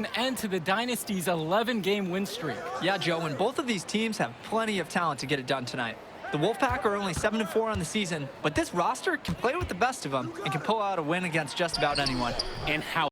an end to the Dynasty's 11-game win streak. Yeah, Joe, and both of these teams have plenty of talent to get it done tonight. The Wolfpack are only 7-4 on the season, but this roster can play with the best of them and can pull out a win against just about anyone. And how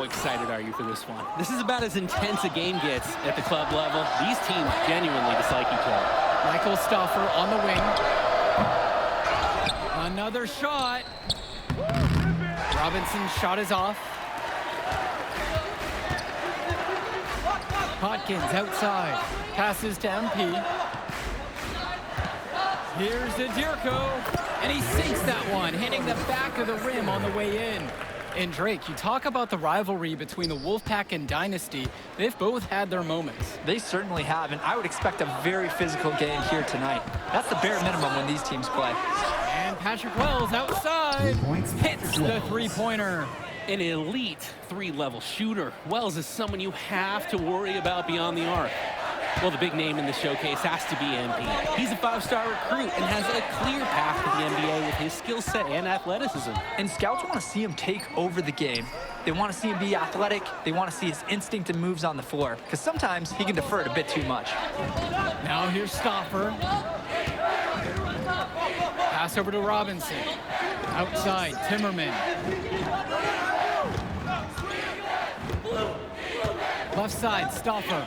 Excited are you for this one? This is about as intense a game gets at the club level. These teams genuinely dislike each other. Michael Stauffer on the wing. Another shot. Robinson's shot is off. Hawkins outside. Passes to MP. Here's Adirko. And he sinks that one, hitting the back of the rim on the way in. And Drake, you talk about the rivalry between the Wolfpack and Dynasty. They've both had their moments. They certainly have, and I would expect a very physical game here tonight. That's the bare minimum when these teams play. And Patrick Wells outside hits the three-pointer. An elite three-level shooter. Wells is someone you have to worry about beyond the arc. Well, the big name in the showcase has to be MP. He's a five-star recruit and has a clear path to the NBA with his skill set and athleticism. And scouts want to see him take over the game. They want to see him be athletic. They want to see his instinct and moves on the floor, because sometimes he can defer it a bit too much. Now here's Stauffer. Pass over to Robinson. Outside, Timmerman. Left side, Stauffer.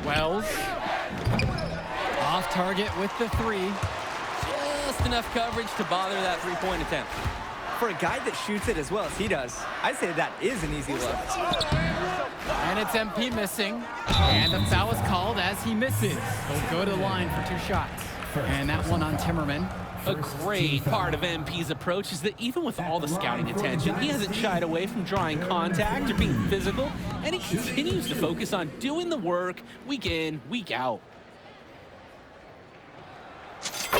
Wells. Off target with the three. Just enough coverage to bother that three-point attempt. For a guy that shoots it as well as he does, I'd say that is an easy look. And it's MP missing. And the foul is called as he misses. He'll go to the line for two shots. And that one on Timmerman. A great part of MP's approach is that even with all the scouting attention, he hasn't shied away from drawing contact or being physical, and he continues to focus on doing the work week in, week out.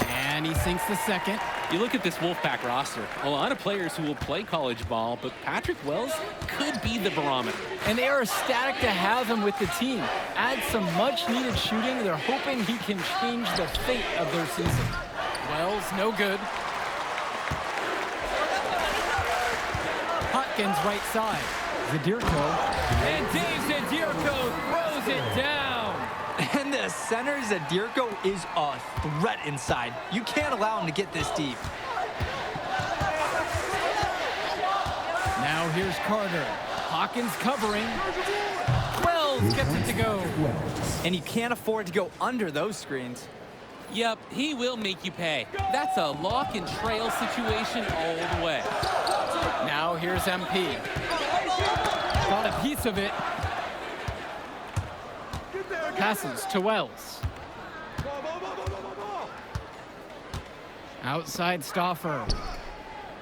And he sinks the second. You look at this Wolfpack roster, a lot of players who will play college ball, but Patrick Wells could be the barometer. And they are ecstatic to have him with the team. Add some much-needed shooting. They're hoping he can change the fate of their season. Wells, no good. Hawkins right side. Zadirko. And Dave Zadirko throws it down. And the center, Zadirko, is a threat inside. You can't allow him to get this deep. Now here's Carter. Hawkins covering. Wells gets it to go. And you can't afford to go under those screens. Yep, he will make you pay. That's a lock and trail situation all the way. Now here's MP. Got a piece of it. Passes to Wells. Outside Stauffer.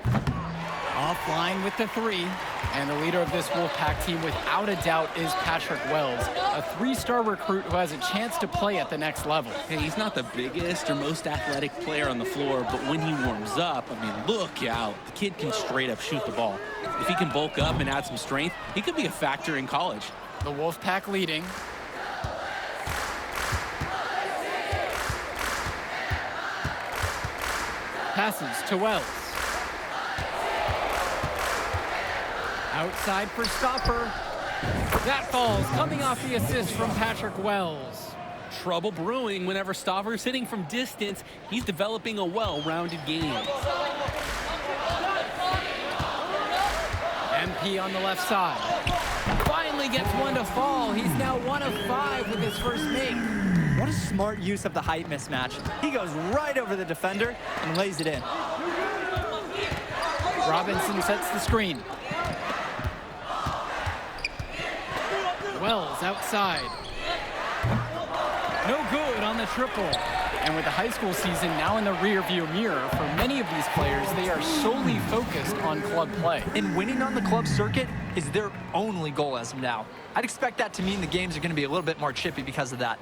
Offline with the three. And the leader of this Wolfpack team, without a doubt, is Patrick Wells, a three-star recruit who has a chance to play at the next level. Hey, he's not the biggest or most athletic player on the floor, but when he warms up, I mean, look out. The kid can straight up shoot the ball. If he can bulk up and add some strength, he could be a factor in college. The Wolfpack leading. Passes to Wells. Outside for Stauffer. That falls, coming off the assist from Patrick Wells. Trouble brewing whenever Stauffer's hitting from distance. He's developing a well-rounded game. MP on the left side. Finally gets one to fall. He's now 1 of 5 with his first make. What a smart use of the height mismatch. He goes right over the defender and lays it in. Robinson sets the screen. Wells outside. No good on the triple. And with the high school season now in the rearview mirror, for many of these players, they are solely focused on club play. And winning on the club circuit is their only goal as of now. I'd expect that to mean the games are going to be a little bit more chippy because of that.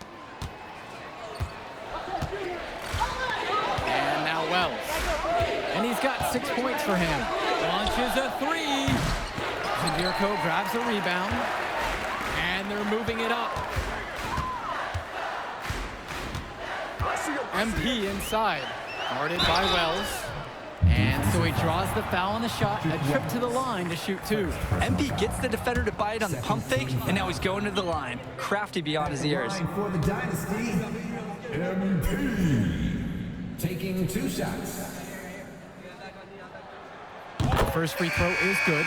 And now Wells. And he's got 6 points for him. Launches a three. Zadirko grabs a rebound. And they're moving it up. MP inside. Guarded by Wells. And so he draws the foul on the shot. A trip to the line to shoot two. MP gets the defender to buy it on the pump fake, and now he's going to the line. Crafty beyond his ears. For the Dynasty, MP taking 2 shots. First free throw is good.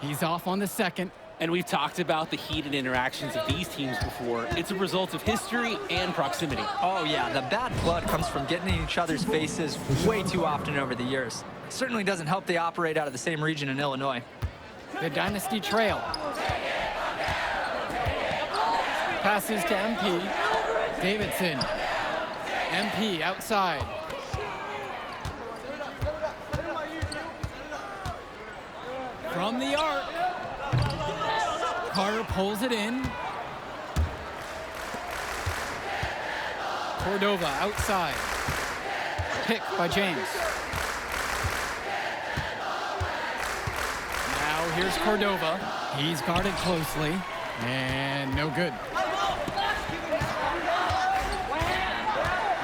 He's off on the second. And we've talked about the heated interactions of these teams before. It's a result of history and proximity. Oh yeah, the bad blood comes from getting in each other's faces way too often over the years. Certainly doesn't help they operate out of the same region in Illinois. The Dynasty trail. Passes to MP. Davidson. MP outside. From the arc. Carter pulls it in. Cordova outside. Pick by James. Now here's Cordova. He's guarded closely. And no good.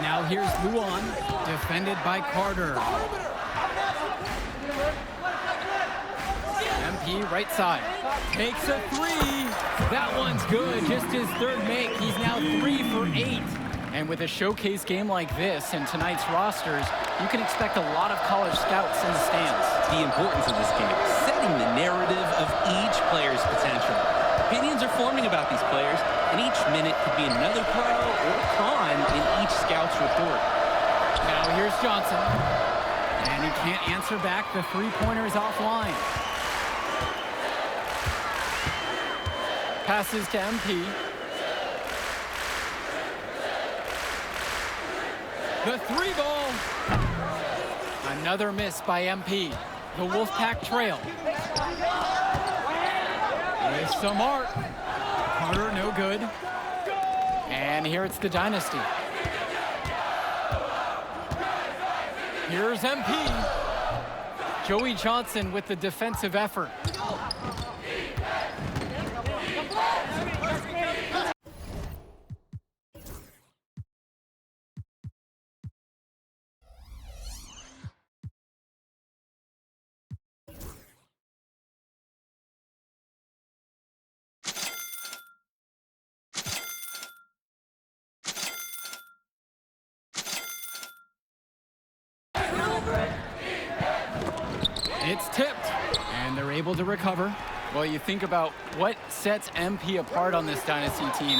Now here's Luan. Defended by Carter. MP right side. Takes a three. That one's good. Just his third make. He's now 3 for 8. And with a showcase game like this in tonight's rosters, you can expect a lot of college scouts in the stands. The importance of this game, setting the narrative of each player's potential. Opinions are forming about these players, and each minute could be another pro or con in each scout's report. Now here's Johnson. And he can't answer back. The three-pointer is offline. Passes to MP. The three ball. Another miss by MP. The Wolfpack trail. With some art. Carter, no good. And here it's the Dynasty. Here's MP. Joey Johnson with the defensive effort. It's tipped, and they're able to recover. Well, you think about what sets MP apart on this Dynasty team.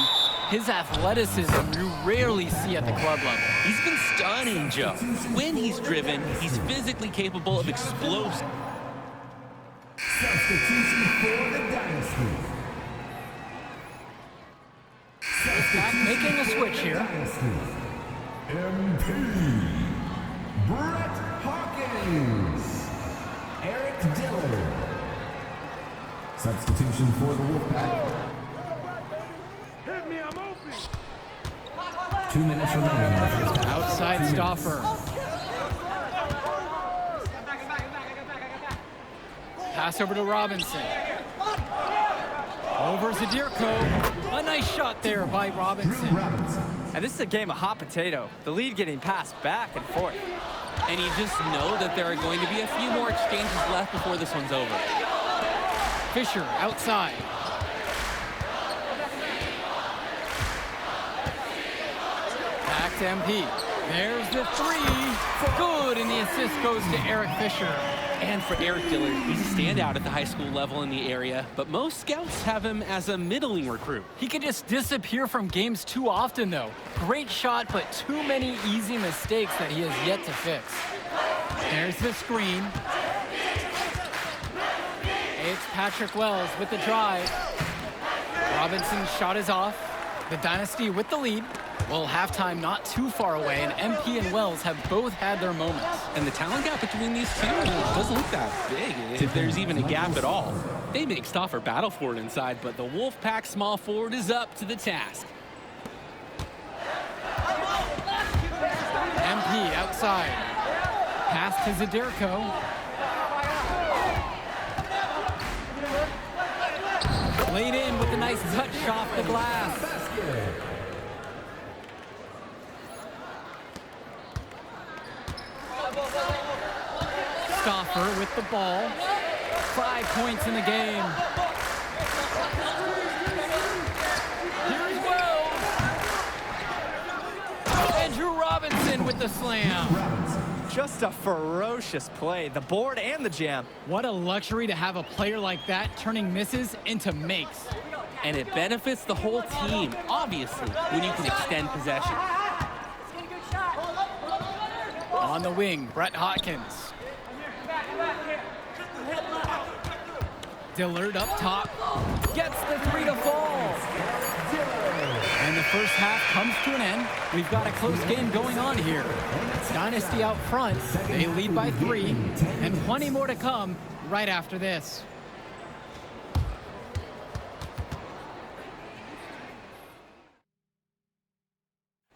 His athleticism you rarely see at the club level. He's been stunning, Joe. When he's driven, he's physically capable of explosive. Substitution for the Dynasty. Back making a switch here. Dynasty. MP. Brett Hawkins. Eric Dillard. Substitution for the Wolfpack. 2 minutes remaining in the first half. Outside Stauffer. Pass over to Robinson. Over Zadirko. A nice shot there by Robinson. Drew Robinson. And this is a game of hot potato. The lead getting passed back and forth. And you just know that there are going to be a few more exchanges left before this one's over. Fisher outside. Back to MP. There's the three. Good, and the assist goes to Eric Fisher. And for Eric Dillard, he's a standout at the high school level in the area, but most scouts have him as a middling recruit. He can just disappear from games too often, though. Great shot, but too many easy mistakes that he has yet to fix. There's the screen. It's Patrick Wells with the drive. Robinson's shot is off. The Dynasty with the lead. Well, halftime not too far away, and MP and Wells have both had their moments. And the talent gap between these two doesn't look that big, if there's even a gap at all. They make Stauffer battle for it inside, but the Wolfpack small forward is up to the task. MP outside. Pass to Zadirko. Laid in with a nice touch off the glass. Stauffer with the ball. 5 points in the game. Here's Wells. And Drew Robinson with the slam. Just a ferocious play, the board and the jam. What a luxury to have a player like that turning misses into makes. And it benefits the whole team, obviously, when you can extend possession. On the wing, Brett Hawkins. Dillard up top. Gets the three to fall. And the first half comes to an end. We've got a close game going on here. Dynasty out front. They lead by 3. And plenty more to come right after this.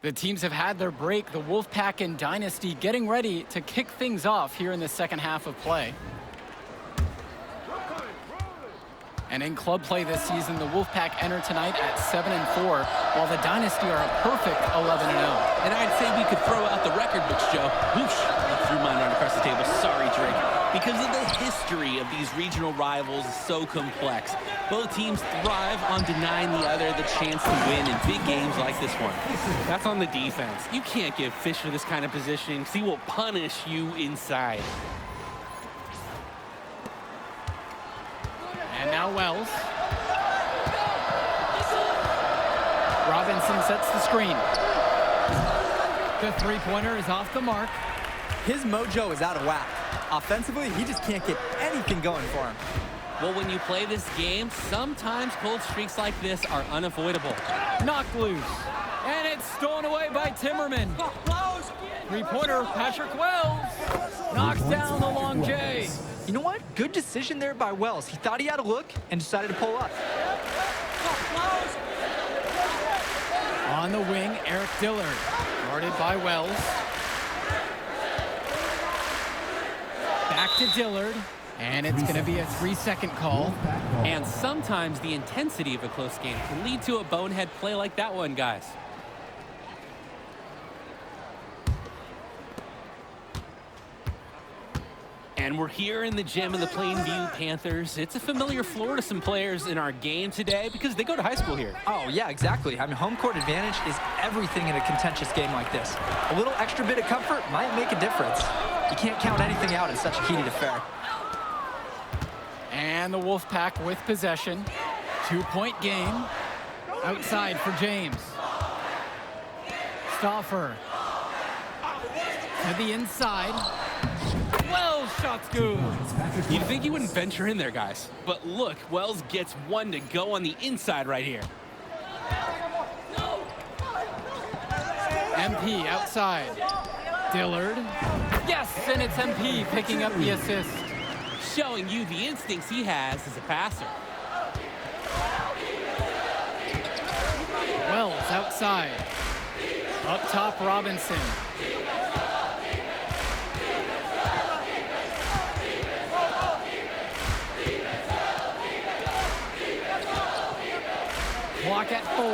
The teams have had their break. The Wolfpack and Dynasty getting ready to kick things off here in the second half of play. And in club play this season, the Wolfpack enter tonight at 7-4, while the Dynasty are a perfect 11-0. And I'd say we could throw out the record books, Joe. Whoosh, I threw mine right across the table. Sorry, Drake. Because of the history of these regional rivals is so complex. Both teams thrive on denying the other the chance to win in big games like this one. That's on the defense. You can't give Fisher this kind of positioning because he will punish you inside. And now Wells. Robinson sets the screen. The three-pointer is off the mark. His mojo is out of whack. Offensively, he just can't get anything going for him. Well, when you play this game, sometimes cold streaks like this are unavoidable. Knocked loose. And it's stolen away by Timmerman. Three-pointer, Patrick Wells. Knocks down the long J. You know what? Good decision there by Wells. He thought he had a look and decided to pull up. On the wing, Eric Dillard. Guarded by Wells. Back to Dillard. And it's going to be a 3-second call. And sometimes the intensity of a close game can lead to a bonehead play like that one, guys. And we're here in the gym of the Plainview Panthers. It's a familiar floor to some players in our game today because they go to high school here. Oh, yeah, exactly. I mean, home court advantage is everything in a contentious game like this. A little extra bit of comfort might make a difference. You can't count anything out in such a heated affair. And the Wolfpack with possession. 2-point game. Outside for James. Stauffer. To the inside. Wells, shot's good. You'd think he wouldn't venture in there, guys. But look, Wells gets one to go on the inside right here. MP outside. Dillard. Yes, and it's MP picking up the assist. Showing you the instincts he has as a passer. Wells outside. Up top, Robinson. Clock at 4.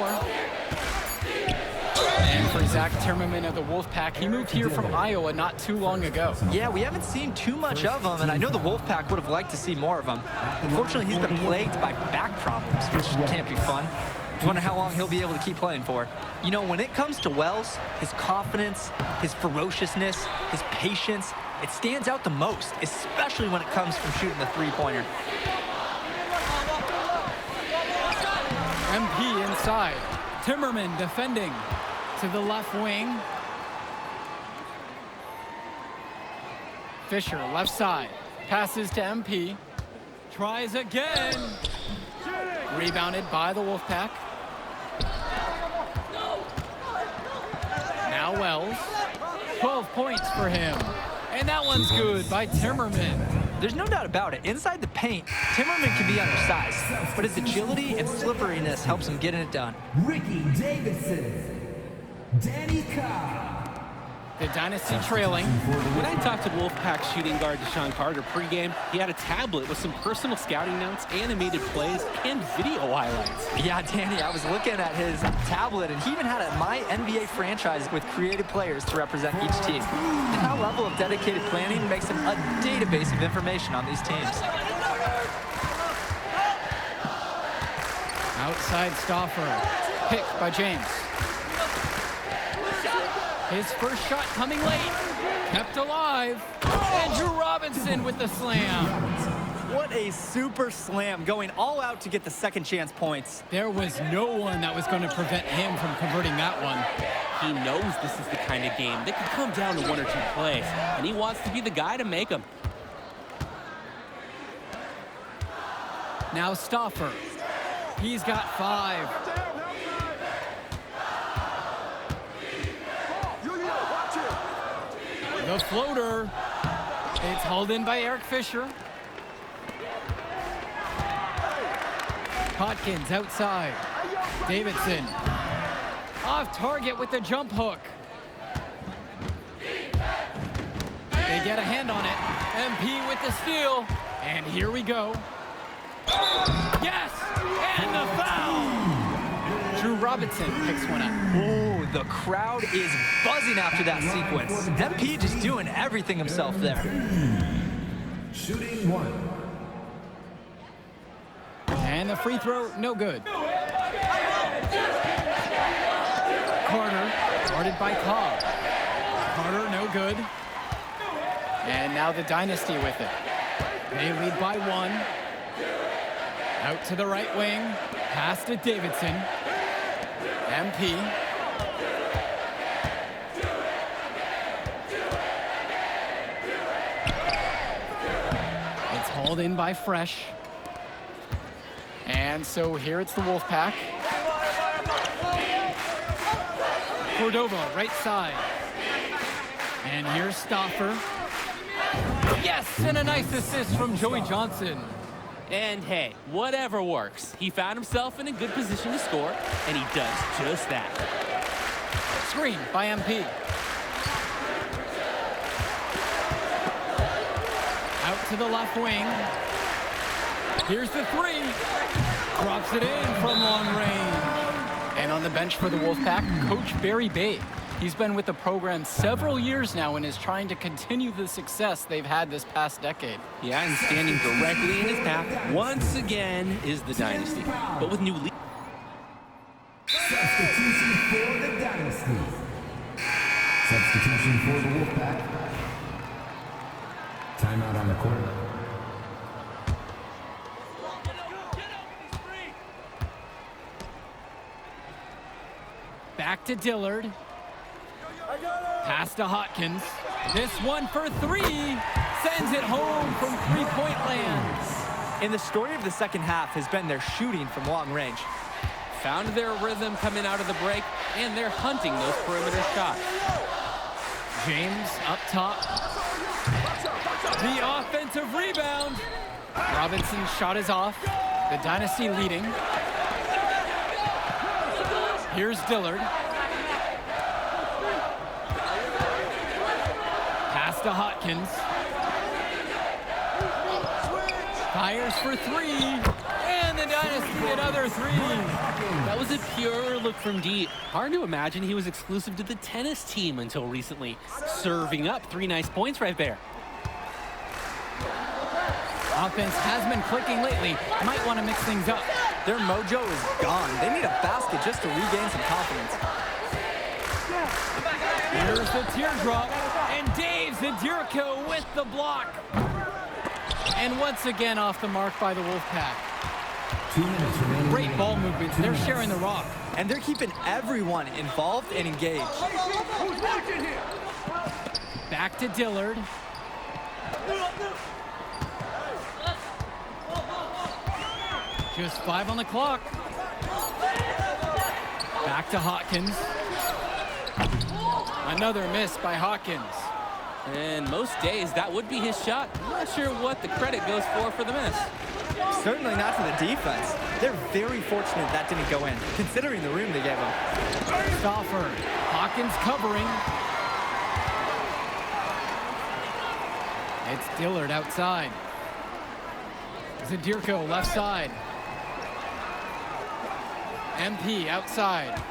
And for Zach Timmerman of the Wolfpack, he moved here from Iowa not too long ago. Yeah, we haven't seen too much of him, and I know the Wolfpack would have liked to see more of him. Unfortunately, he's been plagued by back problems, which can't be fun. I wonder how long he'll be able to keep playing for. You know, when it comes to Wells, his confidence, his ferociousness, his patience, it stands out the most, especially when it comes from shooting the three-pointer. MP inside. Timmerman defending to the left wing. Fisher left side. Passes to MP. Tries again. Rebounded by the Wolfpack. Now Wells. 12 points for him. And that one's good by Timmerman. There's no doubt about it. Inside the paint, Timmerman can be undersized, but his agility and slipperiness helps him getting it done. Ricky Davidson, Danny Cobb. The Dynasty trailing. When I talked to Wolfpack shooting guard Deshaun Carter pregame, he had a tablet with some personal scouting notes, animated plays, and video highlights. Yeah, Danny, I was looking at his tablet, and he even had a My NBA franchise with creative players to represent each team. That level of dedicated planning makes him a database of information on these teams. Outside Stauffer. Picked by James. His first shot coming late. Kept alive. And Drew Robinson with the slam. What a super slam, going all out to get the second chance points. There was no one that was going to prevent him from converting that one. He knows this is the kind of game that could come down to 1 or 2 plays, and he wants to be the guy to make them. Now Stauffer. He's got 5. The floater. It's hauled in by Eric Fisher. Hawkins outside. Davidson. Off target with the jump hook. They get a hand on it. MP with the steal. And here we go. Yes! And the foul! Drew Robinson picks one up. Oh, the crowd is buzzing after that sequence. MP just doing everything himself there. Shooting 1. And the free throw, no good. Carter, guarded by Cobb. Carter, no good. And now the Dynasty with it. They lead by 1. Out to the right wing. Pass to Davidson. MP. It's hauled in by Fresh. And so here it's the Wolfpack. Cordova, right side. And here's Stauffer. Yes, and a nice assist from Joey Johnson. And hey, whatever works. He found himself in a good position to score, and he does just that. Screen by MP. Out to the left wing. Here's the 3. Drops it in from long range. And on the bench for the Wolfpack, Coach Barry Bay. He's been with the program several years now and is trying to continue the success they've had this past decade. Yeah, and standing directly in his path once again is the Dynasty. But with new lead. Substitution for the Dynasty. Substitution for the Wolfpack. Timeout on the court. Back to Dillard. Pass to Hawkins. This one for 3. Sends it home from 3-point land. And the story of the second half has been their shooting from long range. Found their rhythm coming out of the break, and they're hunting those perimeter shots. James up top. The offensive rebound. Robinson's shot is off. The Dynasty leading. Here's Dillard. Pass to Hawkins. Fires for 3. And the Dynasty another 3. That was a pure look from deep. Hard to imagine he was exclusive to the tennis team until recently. Serving up 3 nice points right there. Offense has been clicking lately. Might want to mix things up. Their mojo is gone. They need a basket just to regain some confidence. Here's the teardrop, and Dave Zadirico with the block. And once again off the mark by the Wolfpack. 2 minutes remaining. Great ball movements. They're sharing the rock. And they're keeping everyone involved and engaged. Back to Dillard. Just 5 on the clock. Back to Hawkins. Another miss by Hawkins. And most days, that would be his shot. I'm not sure what the credit goes for the miss. Certainly not to the defense. They're very fortunate that didn't go in, considering the room they gave them. Stauffer. Hawkins covering. It's Dillard outside. Zadirico left side. MP outside.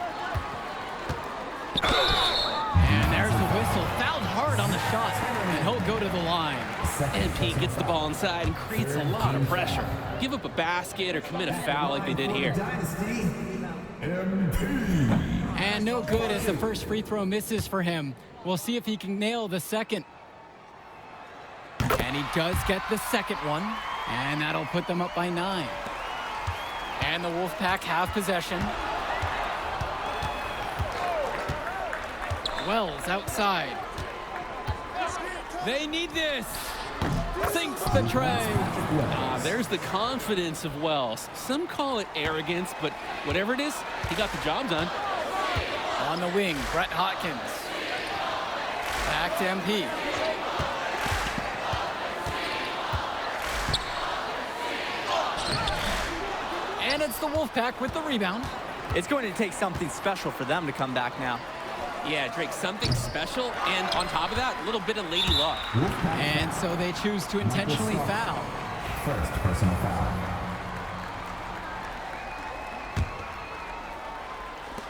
And there's the whistle. Fouled hard on the shot, and he'll go to the line. MP gets the ball inside and creates a lot of pressure. Give up a basket or commit a foul like they did here. Dynasty. MP. And no good as the first free throw misses for him. We'll see if he can nail the second. And he does get the second one. And that'll put them up by 9. And the Wolfpack have possession. Wells outside. They need this. Sinks the tray. There's the confidence of Wells. Some call it arrogance, but whatever it is, he got the job done. On the wing, Brett Hawkins. Back to MP. And it's the Wolfpack with the rebound. It's going to take something special for them to come back now. Yeah, Drake, something special, and on top of that, a little bit of lady luck. And so they choose to intentionally foul. First personal foul.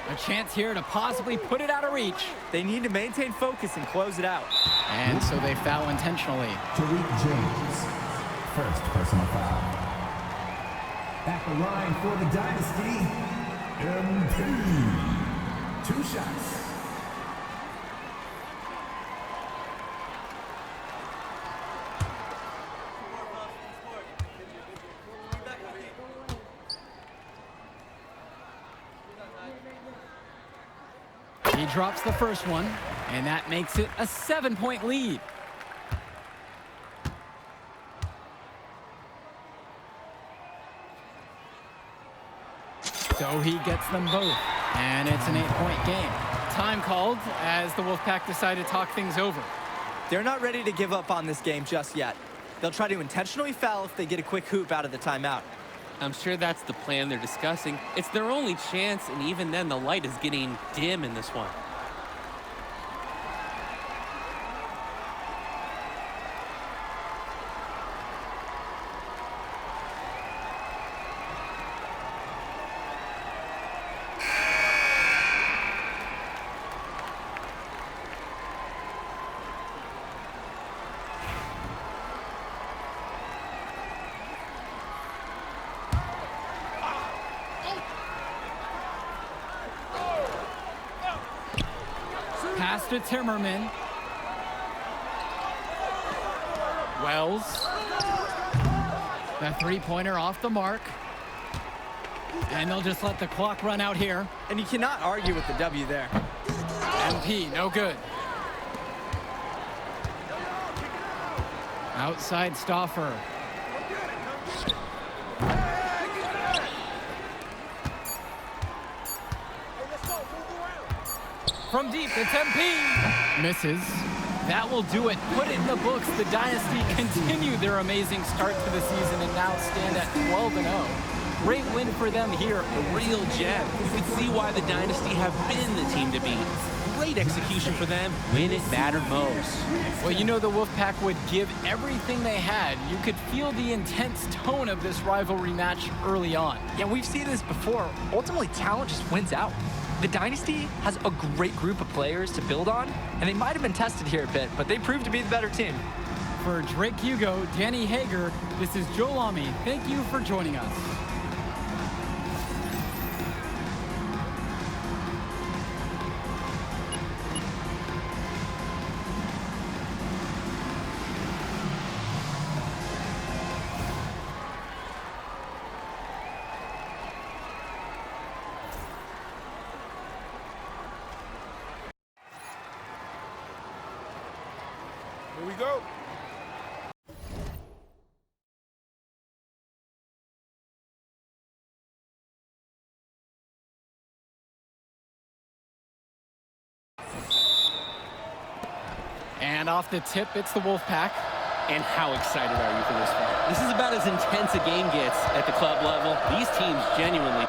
A chance here to possibly put it out of reach. They need to maintain focus and close it out. And so they foul intentionally. Tariq James. First personal foul. At the line for the Dynasty, MP. 2 shots. He drops the first one, and that makes it a 7-point lead. So he gets them both, and it's an 8-point game. Time called as the Wolfpack decide to talk things over. They're not ready to give up on this game just yet. They'll try to intentionally foul if they get a quick hoop out of the timeout. I'm sure that's the plan they're discussing. It's their only chance, and even then, the light is getting dim in this one. Pass to Timmerman. Wells. The three-pointer off the mark. And they'll just let the clock run out here. And you cannot argue with the W there. MP, no good. Outside Stauffer. From deep, it's MP. Misses. That will do it. Put it in the books. The Dynasty continue their amazing start to the season and now stand at 12-0. Great win for them here. A real gem. You can see why the Dynasty have been the team to beat. Great execution for them when it mattered most. Well, you know the Wolfpack would give everything they had. You could feel the intense tone of this rivalry match early on. Yeah, we've seen this before. Ultimately, talent just wins out. The Dynasty has a great group of players to build on, and they might have been tested here a bit, but they proved to be the better team. For Drake Hugo, Danny Hager, this is Joel Lamy. Thank you for joining us. Here we go. And off the tip, it's the Wolfpack. And how excited are you for this one? This is about as intense a game gets at the club level. These teams genuinely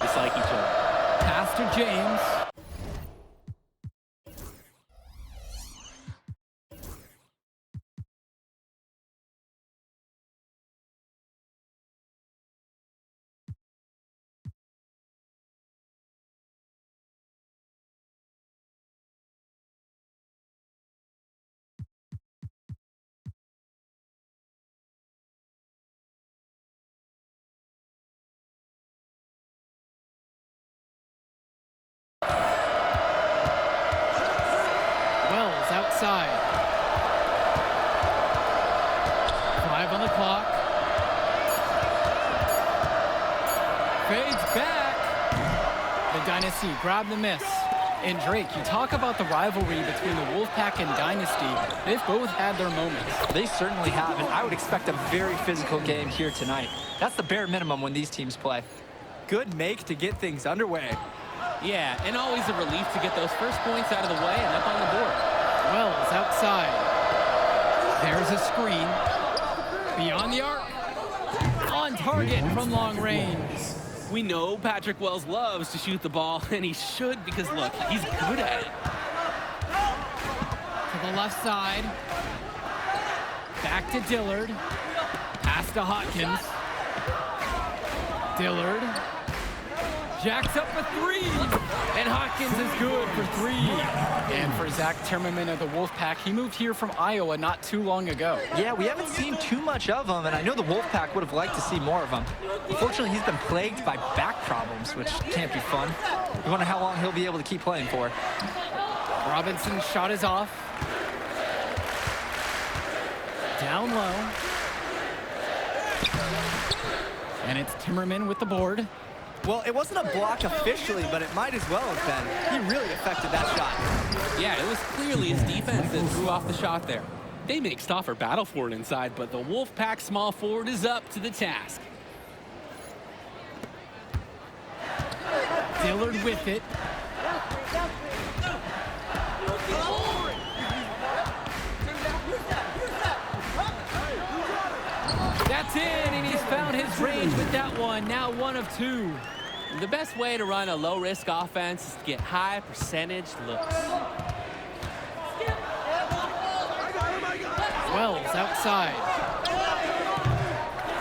dislike each other. Pass to James. Dynasty grab the miss. And Drake, you talk about the rivalry between the Wolfpack and Dynasty. They've both had their moments. They certainly have, and I would expect a very physical game here tonight. That's the bare minimum when these teams play. Good make to get things underway. Yeah, and always a relief to get those first points out of the way and up on the board. Wells outside. There's a screen. Beyond the arc. On target from long range. We know Patrick Wells loves to shoot the ball, and he should because, look, he's good at it. To the left side. Back to Dillard. Pass to Hawkins. Dillard. Jacks up a three. And Hawkins is good for three. And for Zach Timmerman of the Wolfpack, he moved here from Iowa not too long ago. Yeah, we haven't seen too much of him, and I know the Wolfpack would have liked to see more of him. Unfortunately, he's been plagued by back problems, which can't be fun. We wonder how long he'll be able to keep playing for. Robinson's shot is off. Down low. And it's Timmerman with the board. Well, it wasn't a block officially, but it might as well have been. He really affected that shot. Yeah, it was clearly his defense that threw off the shot there. They make Stauffer battle for it inside, but the Wolfpack small forward is up to the task. Dillard with it. That's in, and he's found his range with that one. Now 1 of 2. The best way to run a low-risk offense is to get high percentage looks. Wells outside.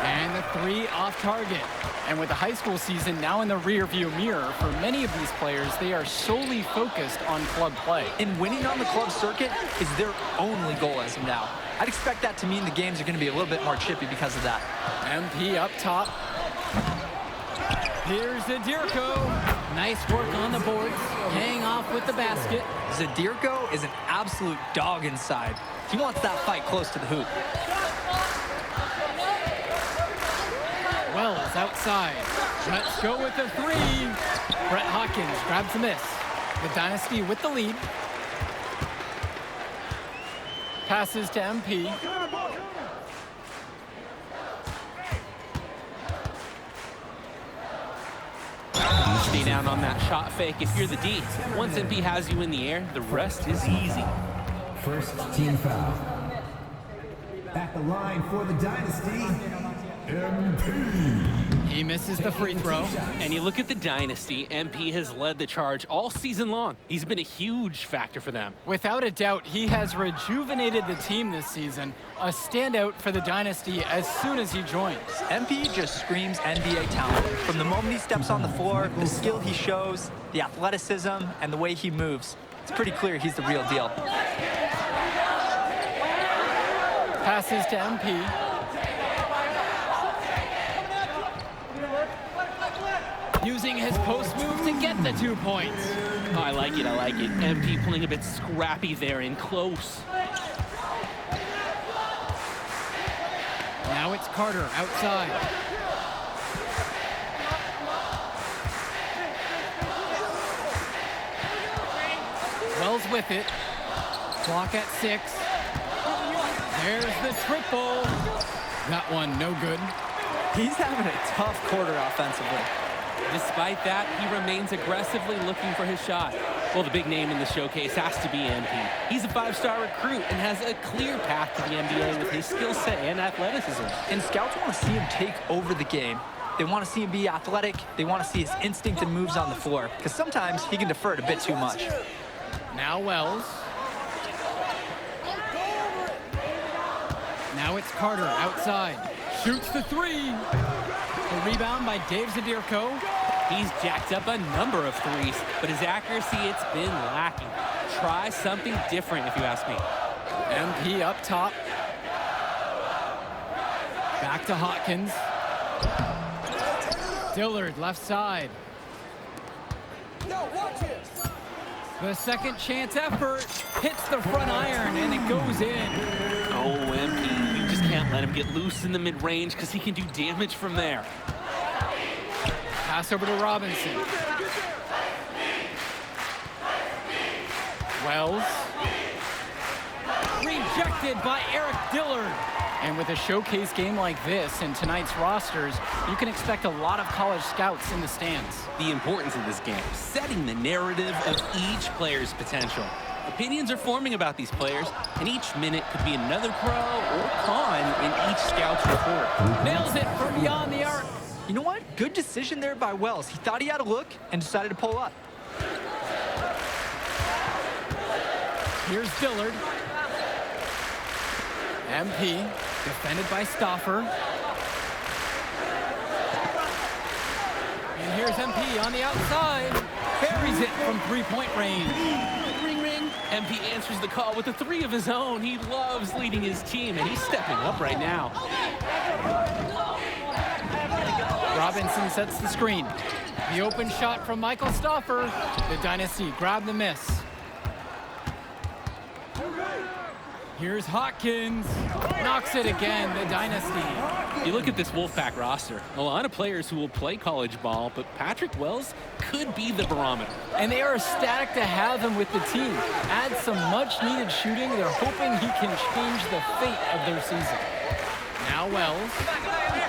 And the 3 off target. And with the high school season now in the rearview mirror, for many of these players, they are solely focused on club play. And winning on the club circuit is their only goal as of now. I'd expect that to mean the games are going to be a little bit more chippy because of that. MP up top. Here's Zadirko. Nice work on the boards. Paying off with the basket. Zadirko is an absolute dog inside. He wants that fight close to the hoop. Wells outside. Let's go with the 3. Brett Hawkins grabs the miss. The Dynasty with the lead. Passes to MP. Stay down on that shot fake if you're the D. Once MP has you in the air, the rest is easy. First team foul. At the line for the Dynasty, MP. He misses the free throw. And you look at the Dynasty, MP has led the charge all season long. He's been a huge factor for them. Without a doubt, he has rejuvenated the team this season. A standout for the Dynasty as soon as he joins. MP just screams NBA talent. From the moment he steps on the floor, the skill he shows, the athleticism, and the way he moves. It's pretty clear he's the real deal. Passes to MP. Using his post move to get the 2 points. Oh, I like it, I like it. MP playing a bit scrappy there in close. Now it's Carter outside. Wells with it. Clock at 6. There's the triple. That one no good. He's having a tough quarter offensively. Despite that, he remains aggressively looking for his shot. Well, the big name in the showcase has to be MP. He's a 5-star recruit and has a clear path to the NBA with his skill set and athleticism. And scouts want to see him take over the game. They want to see him be athletic. They want to see his instinct and moves on the floor. Because sometimes he can defer it a bit too much. Now Wells. Now it's Carter outside. Shoots the 3. The rebound by Dave Zadirko. He's jacked up a number of threes, but his accuracy, it's been lacking. Try something different, if you ask me. MP up top. Back to Hawkins. Dillard left side. The second chance effort hits the front iron and it goes in. Oh, MP, you just can't let him get loose in the mid-range because he can do damage from there. Pass over to Robinson. Wells. Rejected by Eric Dillard. And with a showcase game like this in tonight's rosters, you can expect a lot of college scouts in the stands. The importance of this game, setting the narrative of each player's potential. Opinions are forming about these players, and each minute could be another pro or con in each scout's report. Nails it from beyond the arc. You know what? Good decision there by Wells. He thought he had a look and decided to pull up. Here's Dillard. MP, defended by Stauffer. And here's MP on the outside. Buries it from three-point range. Ring, ring. MP answers the call with a three of his own. He loves leading his team, and he's stepping up right now. Robinson sets the screen. The open shot from Michael Stauffer. The Dynasty grab the miss. Here's Hawkins. Knocks it again, the Dynasty. You look at this Wolfpack roster, a lot of players who will play college ball, but Patrick Wells could be the barometer. And they are ecstatic to have him with the team. Add some much-needed shooting. They're hoping he can change the fate of their season. Now Wells.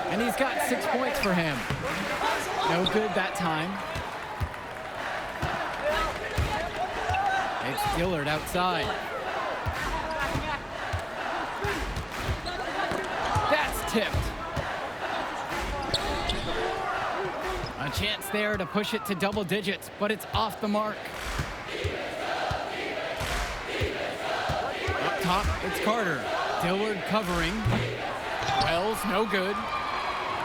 And he's got 6 points for him. No good that time. It's Dillard outside. That's tipped. A chance there to push it to double digits, but it's off the mark. Up top, it's Carter. Dillard covering. Wells, no good.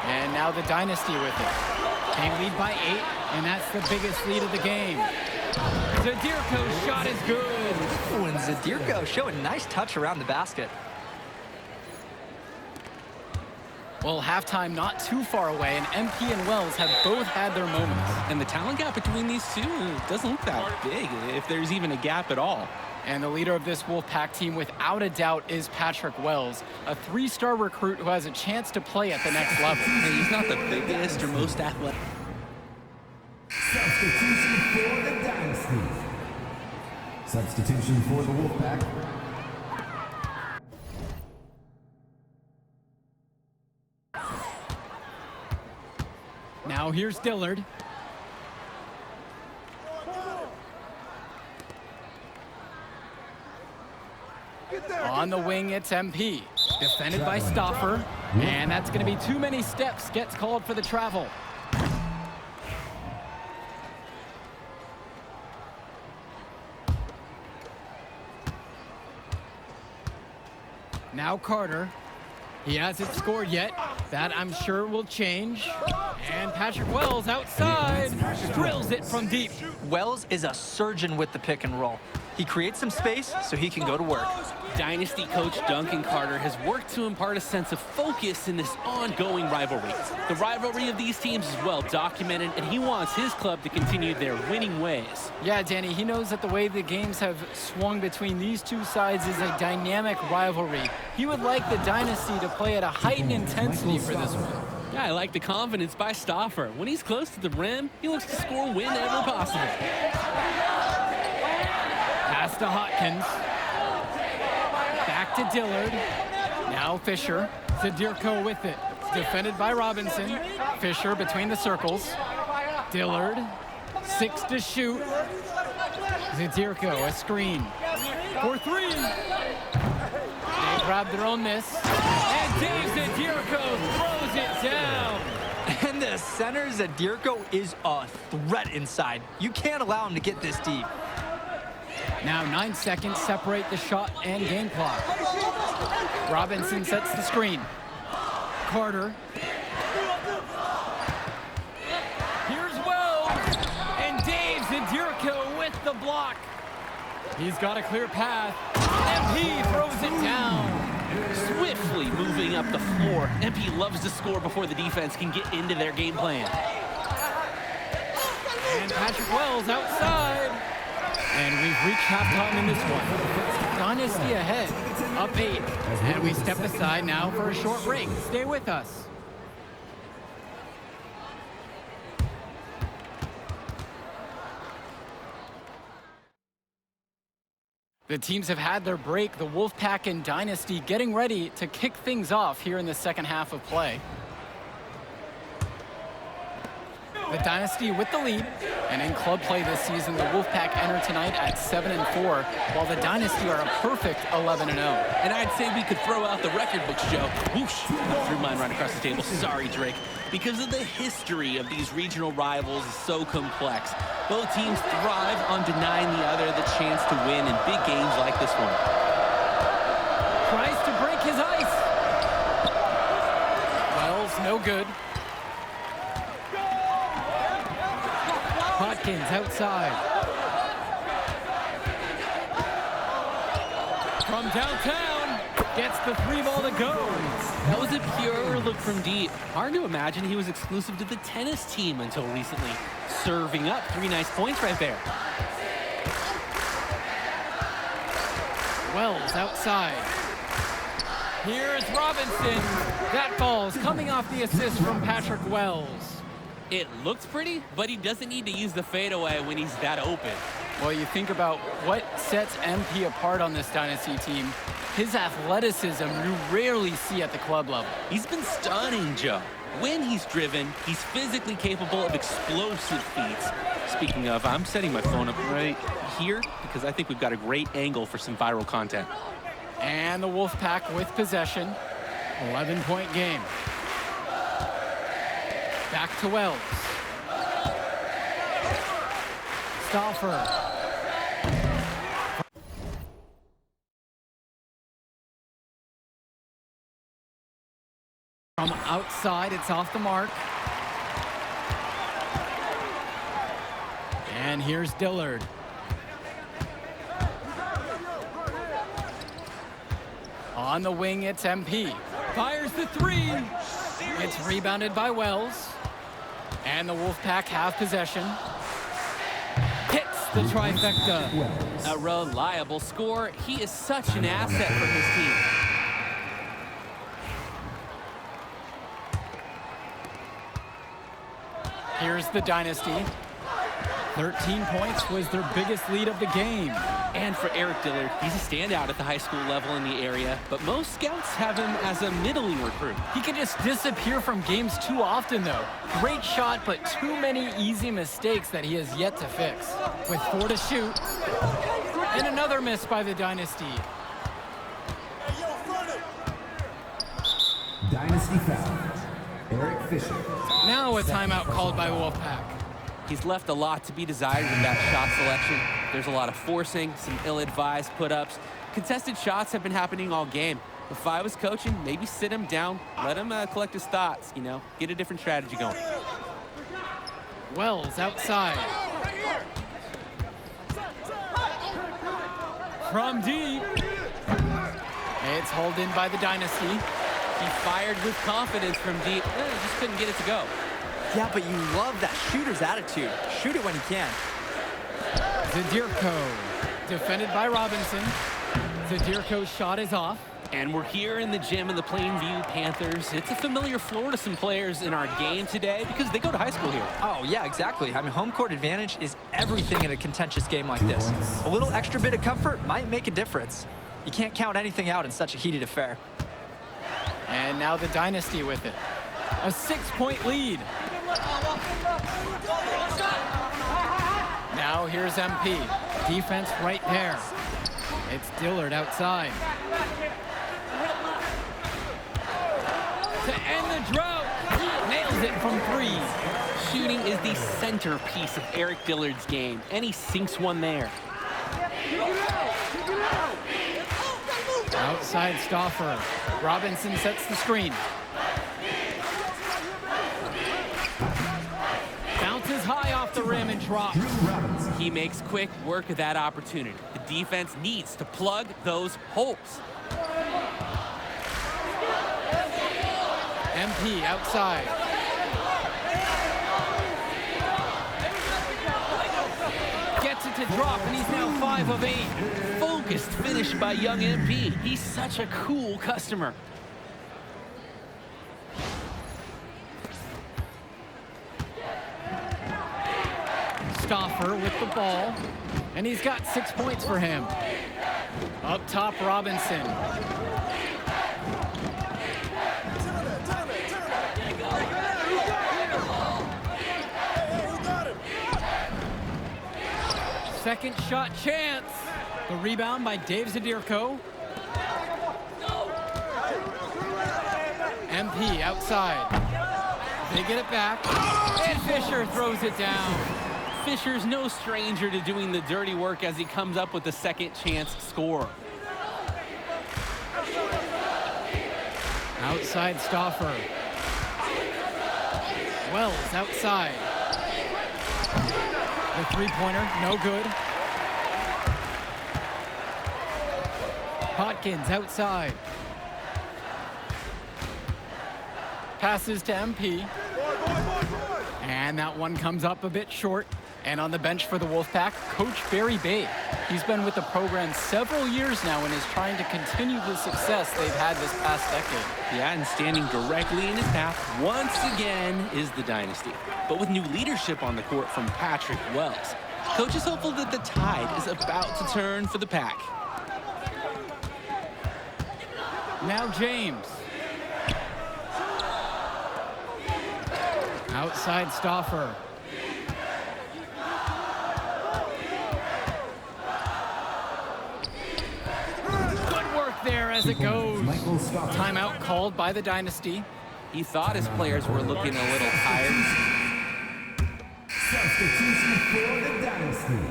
And now the Dynasty with it. They lead by 8, and that's the biggest lead of the game. Zadirko's shot is good. Ooh, and Zadirko showing a nice touch around the basket. Well, halftime not too far away, and MP and Wells have both had their moments. And the talent gap between these two doesn't look that big, if there's even a gap at all. And the leader of this Wolfpack team, without a doubt, is Patrick Wells, a 3-star recruit who has a chance to play at the next level. And he's not the biggest or most athletic. Substitution for the Dynasty. Substitution for the Wolfpack. Now here's Dillard. On the wing, it's MP. Defended by Stauffer. And that's going to be too many steps. Gets called for the travel. Now Carter. He hasn't scored yet. That, I'm sure, will change. And Patrick Wells outside drills it from deep. Wells is a surgeon with the pick and roll. He creates some space so he can go to work. Dynasty coach Duncan Carter has worked to impart a sense of focus in this ongoing rivalry. The rivalry of these teams is well documented, and he wants his club to continue their winning ways. Yeah, Danny, he knows that the way the games have swung between these two sides is a dynamic rivalry. He would like the Dynasty to play at a heightened intensity for this one. Yeah, I like the confidence by Stauffer. When he's close to the rim, he looks to score whenever possible. Pass to Hawkins. Back to Dillard. Now Fisher. Zadirko with it. Defended by Robinson. Fisher between the circles. Dillard. 6 to shoot. Zadirko, a screen. For 3. They grab their own miss. And Dave Zadirko throws it down. And the center, Zadirko, is a threat inside. You can't allow him to get this deep. Now 9 seconds separate the shot and game clock. Robinson sets the screen. Carter. Here's Wells. And Dave Zadirko with the block. He's got a clear path. MP throws it down. Swiftly moving up the floor. MP loves to score before the defense can get into their game plan. And Patrick Wells outside. And we've reached halftime in this one. Dynasty ahead, up 8. And we step aside now for a short break. Stay with us. The teams have had their break, the Wolfpack and Dynasty getting ready to kick things off here in the second half of play. The Dynasty with the lead, and in club play this season, the Wolfpack enter tonight at 7-4, while the Dynasty are a perfect 11-0. And I'd say we could throw out the record books, Joe. Whoosh, I threw mine right across the table. Sorry, Drake. Because of the history of these regional rivals is so complex. Both teams thrive on denying the other the chance to win in big games like this one. Tries to break his ice. Wells, no good. Hodkins outside. From downtown, gets the 3-ball to go. That was a pure look from deep. Hard to imagine he was exclusive to the tennis team until recently. Serving up 3 nice points right there. Wells outside. Here's Robinson. That falls, coming off the assist from Patrick Wells. It looks pretty, but he doesn't need to use the fadeaway when he's that open. Well, you think about what sets MP apart on this Dynasty team. His athleticism you rarely see at the club level. He's been stunning, Joe. When he's driven, he's physically capable of explosive feats. Speaking of, I'm setting my phone up right here because I think we've got a great angle for some viral content. And the Wolfpack with possession. 11-point game. Back to Wells. Stauffer. From outside, it's off the mark. And here's Dillard. On the wing, it's MP. Fires the 3. It's rebounded by Wells. And the Wolfpack have possession. Hits the trifecta. A reliable score. He is such an asset for his team. Here's the Dynasty. 13 points was their biggest lead of the game. And for Eric Dillard, he's a standout at the high school level in the area, but most scouts have him as a middling recruit. He can just disappear from games too often, though. Great shot, but too many easy mistakes that he has yet to fix. With 4 to shoot. And another miss by the Dynasty. Dynasty foul. Eric Fisher. Now a timeout called by the Wolfpack. He's left a lot to be desired with that shot selection. There's a lot of forcing, some ill-advised put-ups. Contested shots have been happening all game. If I was coaching, maybe sit him down, let him collect his thoughts, you know, get a different strategy going. Wells outside. From deep. It's hauled in by the Dynasty. He fired with confidence from deep, just couldn't get it to go. Yeah, but you love that shooter's attitude. Shoot it when he can. Zadirko, defended by Robinson. Zadirko's shot is off. And we're here in the gym of the Plainview Panthers. It's a familiar floor to some players in our game today because they go to high school here. Oh, yeah, exactly. I mean, home court advantage is everything in a contentious game like this. A little extra bit of comfort might make a difference. You can't count anything out in such a heated affair. And now the Dynasty with it. A 6-point lead. Now here's MP. Defense right there. It's Dillard outside. To end the drought. Nails it from 3. Shooting is the centerpiece of Eric Dillard's game, and he sinks one there. Outside Stauffer. Robinson sets the screen. Bounces high off the rim and drops. He makes quick work of that opportunity. The defense needs to plug those holes. MP outside. Gets it to drop, and he's now 5 of 8. Focused finish by young MP. He's such a cool customer. Stauffer with the ball, and he's got 6 points for him. Up top, Robinson. Second shot chance. The rebound by Dave Zadirko. MP outside. They get it back, and Fisher throws it down. Fisher's no stranger to doing the dirty work as he comes up with the second chance score. Outside Stauffer. Wells outside. The three-pointer, no good. Hawkins outside. Passes to MP. And that one comes up a bit short. And on the bench for the Wolfpack, Coach Barry Bay. He's been with the program several years now and is trying to continue the success they've had this past decade. Yeah, and standing directly in his path once again is the Dynasty. But with new leadership on the court from Patrick Wells, Coach is hopeful that the tide is about to turn for the Pack. Now James. Outside Stauffer. Good work there as it goes. Timeout called by the Dynasty. He thought his players were looking a little tired. Substitution for the Dynasty.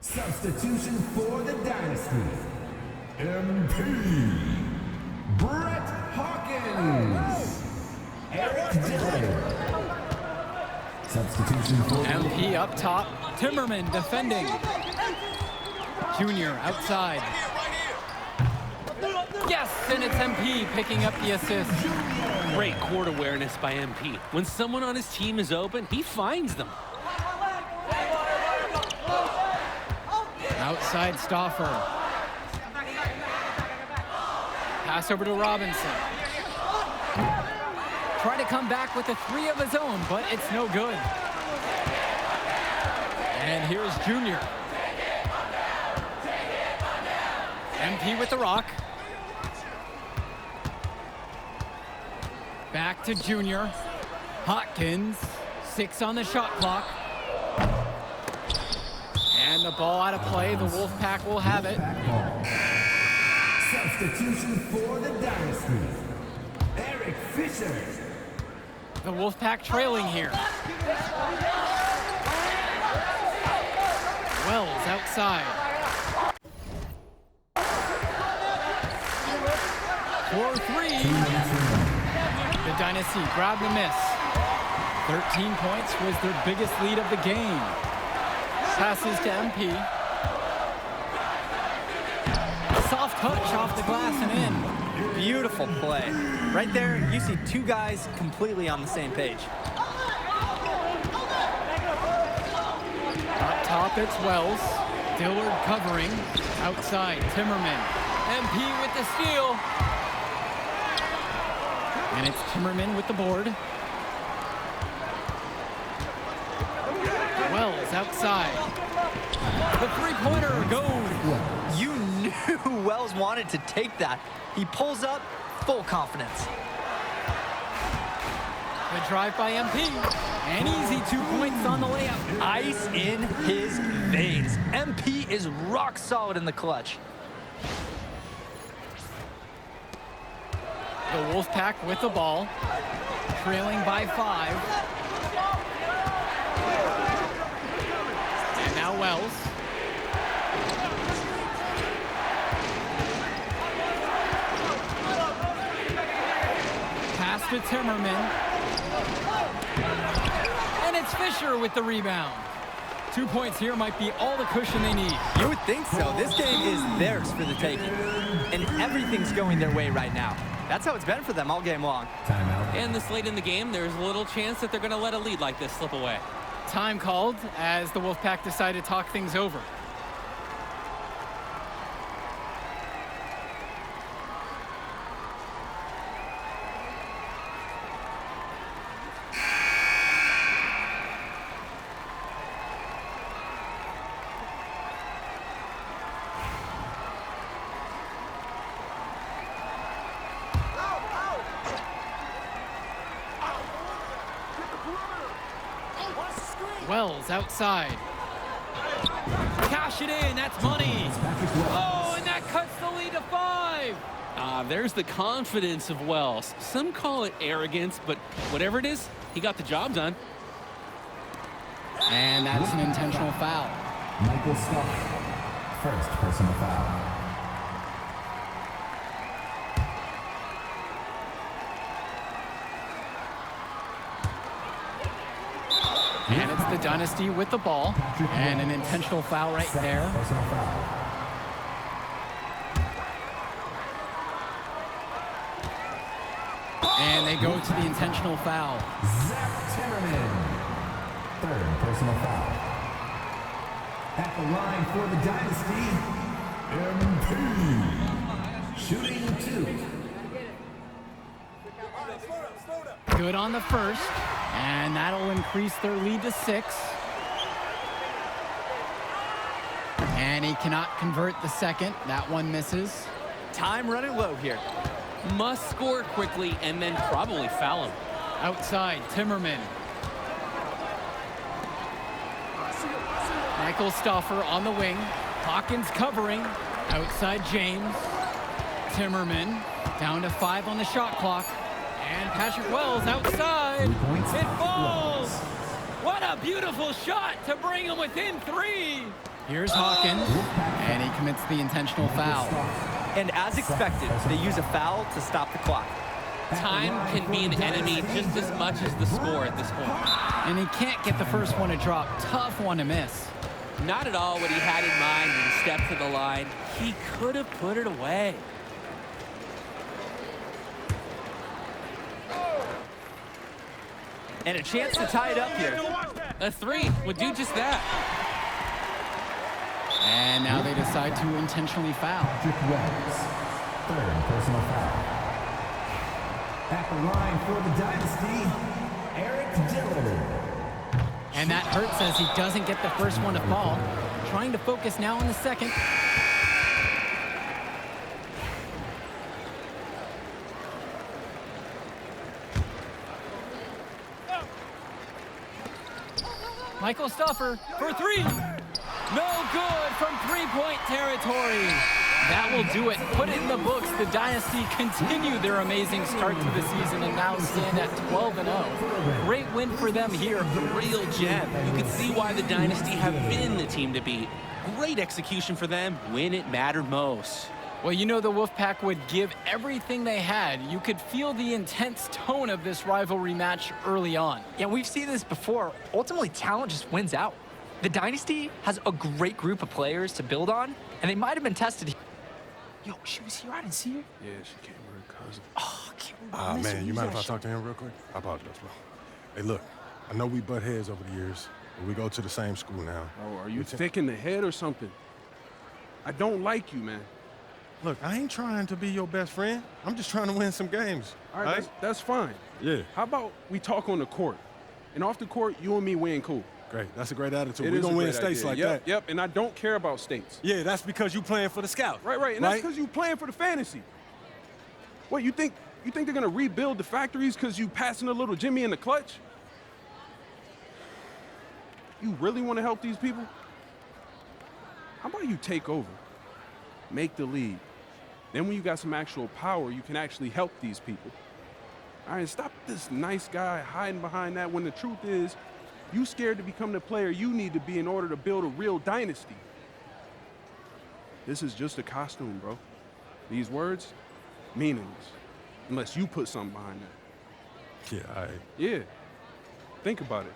Substitution for the Dynasty. MP. Brett Hawkins. Eric Dillon. Substitution for MP up top. Timmerman defending. Junior outside. Yes, and it's MP picking up the assist. Great court awareness by MP. When someone on his team is open, he finds them. Outside Stauffer. Pass over to Robinson. Try to come back with a three of his own, but it's no good. And here's Junior. MP with the rock. Back to Junior. Hawkins, 6 on the shot clock. And the ball out of play. The Wolfpack will have it. substitution for the Dynasty. Eric Fisher. The Wolfpack trailing here. Wells outside. 4-3. The Dynasty grabbed a miss. 13 points was their biggest lead of the game. Passes to MP. Soft touch off the glass and in. Beautiful play. Right there, you see two guys completely on the same page. Up top, it's Wells. Dillard covering. Outside, Timmerman. MP with the steal. And it's Timmerman with the board. Wells outside. The three-pointer goes. You knew Wells wanted to take that. He pulls up, full confidence. The drive by MP. An easy 2 points on the layup. Ice in his veins. MP is rock solid in the clutch. The Wolfpack with the ball. Trailing by 5. And now Wells. Pass to Timmerman. And it's Fisher with the rebound. 2 points here might be all the cushion they need. You would think so. This game is theirs for the taking. And everything's going their way right now. That's how it's been for them all game long. Timeout. And this late in the game, there's little chance that they're going to let a lead like this slip away. Time called as the Wolfpack decide to talk things over. Wells outside. Cash it in, that's money. Oh, and that cuts the lead to 5. There's the confidence of Wells. Some call it arrogance, but whatever it is, he got the job done. And that's an intentional foul. Michael Stoffer. First personal foul. And it's the Dynasty with the ball. And an intentional foul right there. Personal foul. And they go to the intentional foul. Zach Timmerman. Third personal foul. At the line for the Dynasty, MP. Shooting 2. Good on the first. And that'll increase their lead to 6. And he cannot convert the second. That one misses. Time running low here. Must score quickly and then probably foul him. Outside, Timmerman. Michael Stoffer on the wing. Hawkins covering. Outside James. Timmerman down to 5 on the shot clock. And Patrick Wells outside. It falls. What a beautiful shot to bring him within 3. Here's Hawkins. And he commits the intentional foul. And as expected, they use a foul to stop the clock. Time can be an enemy just as much as the score at this point. And he can't get the first one to drop. Tough one to miss. Not at all what he had in mind when he stepped to the line. He could have put it away. And a chance to tie it up here. A 3 would do just that. And now they decide to intentionally foul. Patrick Wells. Third personal foul. At the line for the Dynasty, Eric Dillard. And that hurts as he doesn't get the first one to fall. Trying to focus now on the second. Michael Stoffer for 3. No good from 3-point territory. That will do it. Put it in the books. The Dynasty continue their amazing start to the season and now stand at 12-0. Great win for them here. Real gem. You can see why the Dynasty have been the team to beat. Great execution for them when it mattered most. Well, you know the Wolfpack would give everything they had. You could feel the intense tone of this rivalry match early on. Yeah, we've seen this before. Ultimately, talent just wins out. The Dynasty has a great group of players to build on, and they might have been tested. Yo, she was here. I didn't see her. Yeah, she came with her cousin. Oh, I can't remember. Man, you mind if I talk to him real quick? I apologize, bro. Hey, look, I know we butt heads over the years, but we go to the same school now. Oh, are you thick in the head or something? I don't like you, man. Look, I ain't trying to be your best friend. I'm just trying to win some games. All right, that's fine. Yeah. How about we talk on the court? And off the court, you and me win cool. Great. That's a great attitude. It We're is going a to win great states idea. like Yep, that. Yep, and I don't care about states. Yeah, that's because you playing for the Scouts. Right, and that's because you playing for the fantasy. What, you think they're going to rebuild the factories because you passing a little Jimmy in the clutch? You really want to help these people? How about you take over, make the league? Then when you got some actual power, you can actually help these people. All right, stop this nice guy hiding behind that when the truth is, you scared to become the player you need to be in order to build a real dynasty. This is just a costume, bro. These words, meaningless, unless you put something behind that. Yeah, all right. Yeah, think about it.